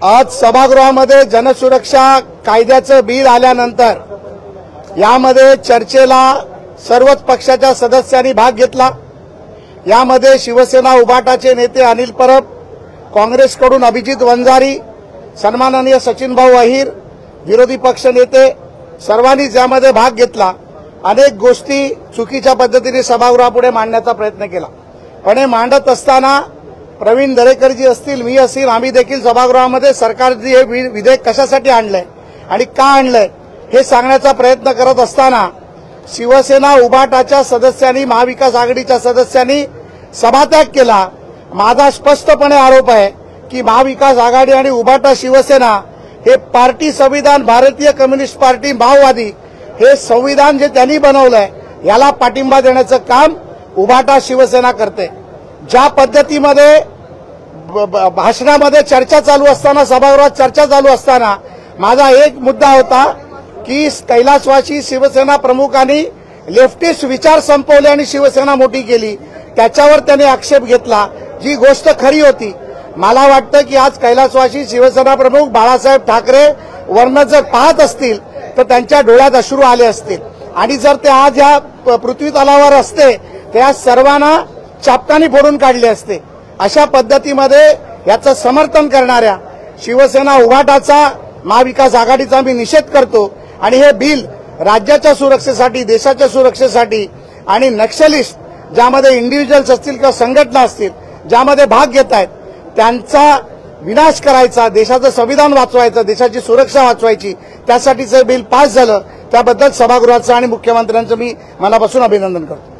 आज सभागृहामध्ये जनसुरक्षा कायद्याचं बिल आल्यानंतर यामध्ये चर्चेला सर्वच पक्षाच्या सदस्यांनी भाग घेतला। यामध्ये शिवसेना उभाटाचे नेते अनिल परब, काँग्रेसकडून अभिजित वंजारी, सन्माननीय सचिनभाऊ अहिर, विरोधी पक्ष नेते सर्वांनीच यामध्ये भाग घेतला। अनेक गोष्टी चुकीच्या पद्धतीने सभागृहापुढे मांडण्याचा प्रयत्न केला, पण हे मांडत असताना प्रवीण दरेकरजी असतील, मी असेल, आम्ही देखील सभागृहामध्ये सरकारने हे विधेयक कशासाठी आणलंय आणि का आणलंय हे सांगण्याचा प्रयत्न करत असताना शिवसेना उभाटाच्या सदस्यांनी, महाविकास आघाडीच्या सदस्यांनी सभात्याग केला। माझा स्पष्टपणे आरोप आहे की महाविकास आघाडी आणि उभाटा शिवसेना हे पार्टी संविधान, भारतीय कम्युनिस्ट पार्टी, माओवादी हे संविधान जे त्यांनी बनवलंय याला पाठिंबा देण्याचं काम उभाटा शिवसेना करते। ज्या पद्धतीमध्ये भाषणामध्ये चर्चा चालू असताना, सभागृहात चर्चा चालू असताना माझा एक मुद्दा होता की कैलासवासी शिवसेना प्रमुखांनी लेफ्टिस्ट विचार संपवले आणि शिवसेना मोठी केली, त्याच्यावर त्यांनी आक्षेप घेतला, जी गोष्ट खरी होती। मला वाटतं की आज कैलासवासी शिवसेना प्रमुख बाळासाहेब ठाकरे वर्ण जर पाहत असतील तर त्यांच्या डोळ्यात अश्रू आले असतील, आणि जर ते आज या पृथ्वी तलावर असते त्या सर्वांना चापकानी फोडून काढले असते। अशा पद्धतीमध्ये याचं समर्थन करणाऱ्या शिवसेना उभाटाचा, महाविकास आघाडीचा मी निषेध करतो आणि हे बिल राज्याच्या सुरक्षेसाठी, देशाच्या सुरक्षेसाठी आणि नक्षलिस्ट ज्यामध्ये इंडिव्हिज्युअल्स असतील किंवा संघटना असतील ज्यामध्ये भाग घेत आहेत त्यांचा विनाश करायचा, देशाचं संविधान वाचवायचं, देशाची सुरक्षा वाचवायची, त्यासाठीचं बिल पास झालं। त्याबद्दल सभागृहाचं आणि मुख्यमंत्र्यांचं मी मनापासून अभिनंदन करतो।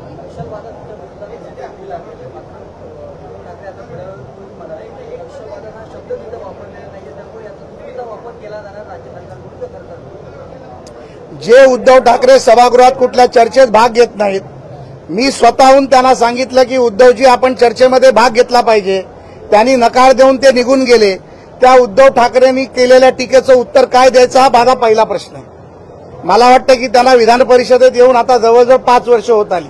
जे उद्धव ठाकरे सभागृहात कुठल्या चर्चेत भाग घेत नाहीत, मी स्वतःहून त्यांना सांगितलं की उद्धवजी आपण चर्चेमध्ये भाग घेतला पाहिजे, त्यांनी नकार देऊन ते निघून गेले। त्या उद्धव ठाकरेंनी केलेल्या टीकेचं उत्तर काय द्यायचं हा माझा पहिला प्रश्न आहे। मला वाटतं की त्यांना विधान परिषदेत येऊन आता जवळजवळ 5 वर्ष होत आली।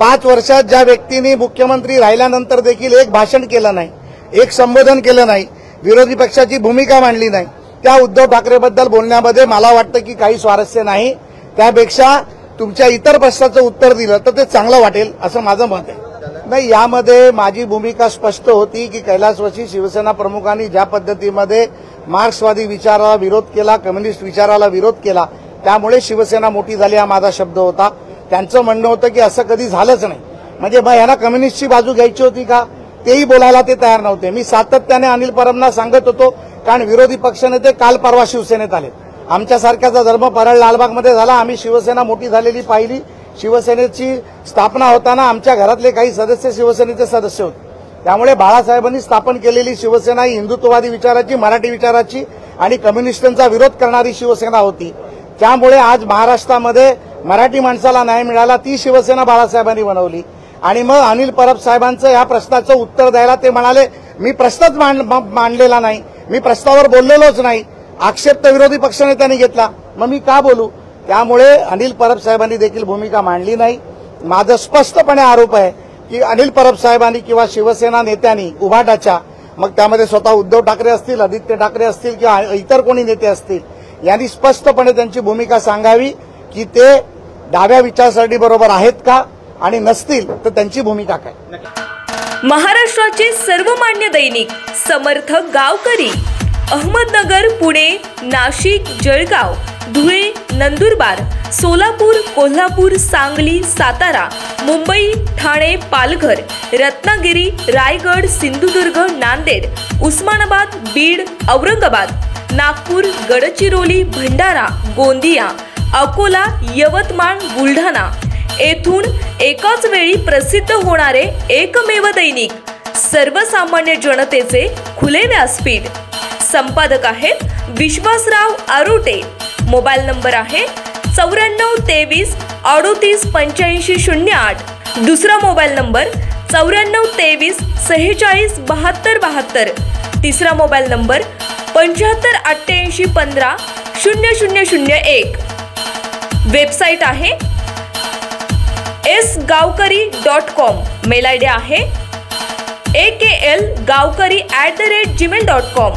5 वर्षात ज्या व्यक्तींनी मुख्यमंत्री राहिल्यानंतर देखील एक भाषण केलं नाही, एक संबोधन केलं नाही, विरोधी पक्षाची भूमिका मांडली नाही, त्या उद्धव ठाकरेबद्दल बोलण्यामध्ये मला वाटतं की काही स्वारस्य नाही। त्यापेक्षा तुमच्या इतर प्रश्नाचं उत्तर दिलं तर ते चांगलं वाटेल असं माझं मत आहे। नाही, यामध्ये माझी भूमिका स्पष्ट होती की कैलासवासी शिवसेना प्रमुखांनी ज्या पद्धतीमध्ये मार्क्सवादी विचाराला विरोध केला, कम्युनिस्ट विचाराला विरोध केला, त्यामुळे शिवसेना मोठी झाली हा माझा शब्द होता। त्यांचं म्हणणं होतं की असं कधी झालंच नाही, म्हणजे मग यांना कम्युनिस्टची बाजू घ्यायची होती का, तेही बोलायला ते तयार नव्हते। मी सातत्याने अनिल परबना सांगत होतो, कारण विरोधी पक्षनेते काल परवा शिवसेनेत आले, आमच्यासारख्याचा धर्म परळ लालबागमध्ये झाला, आम्ही शिवसेना मोठी झालेली पाहिली। शिवसेनेची स्थापना होताना आमच्या घरातले काही सदस्य शिवसेनेचे सदस्य होते, त्यामुळे बाळासाहेबांनी स्थापन केलेली शिवसेना ही हिंदुत्ववादी विचाराची, मराठी विचाराची आणि कम्युनिस्टांचा विरोध करणारी शिवसेना होती। त्यामुळे आज महाराष्ट्रामध्ये मराठी माणसाला न्याय मिळाला, ती शिवसेना बाळासाहेबांनी बनवली। आणि मग अनिल परब साहेबांचं या प्रश्नाचं उत्तर द्यायला ते म्हणाले मी प्रश्नच मांडलेला नाही, मी प्रश्नावर बोललेलोच नाही, आक्षेप तर विरोधी पक्षनेत्यांनी घेतला, मग मी का बोलू। त्यामुळे अनिल परब साहेबांनी देखील भूमिका मांडली नाही। माझा स्पष्टपणे आरोप आहे की अनिल परब साहेबांनी किंवा शिवसेना नेत्यांनी उभाटाच्या, मग त्यामध्ये स्वतः उद्धव ठाकरे असतील, आदित्य ठाकरे असतील किंवा इतर कोणी नेते असतील, यांनी स्पष्टपणे त्यांची भूमिका सांगावी की ते डाव्या विचारसरणी बरोबर आहेत का, आणि नसतील तर त्यांची भूमिका काय। महाराष्ट्राचे सर्वमान्य दैनिक समर्थ गावकरी, अहमदनगर, पुणे, नाशिक, जळगाव, धुळे, नंदुरबार, सोलापूर, कोल्हापूर, सांगली, सातारा, मुंबई, ठाणे, पालघर, रत्नागिरी, रायगड, सिंधुदुर्ग, नांदेड, उस्मानाबाद, बीड, औरंगाबाद, नागपूर, गडचिरोली, भंडारा, गोंदिया, अकोला, यवतमाळ, बुलढाणा येथून एकाच वेळी प्रसिद्ध होणारे एकमेव दैनिक, सर्वसामान्य जनतेचे खुले व्यासपीठ। संपादक आहेत विश्वासराव आरोटे। मोबाईल नंबर आहे 94 23 38 85 08। दुसरा मोबाईल नंबर 94 23 46 72 72। तिसरा मोबाईल नंबर 75 88 15 0001। वेबसाईट आहे sgavkari.com। मेल आयडी आहे akl gavkari@gmail.com।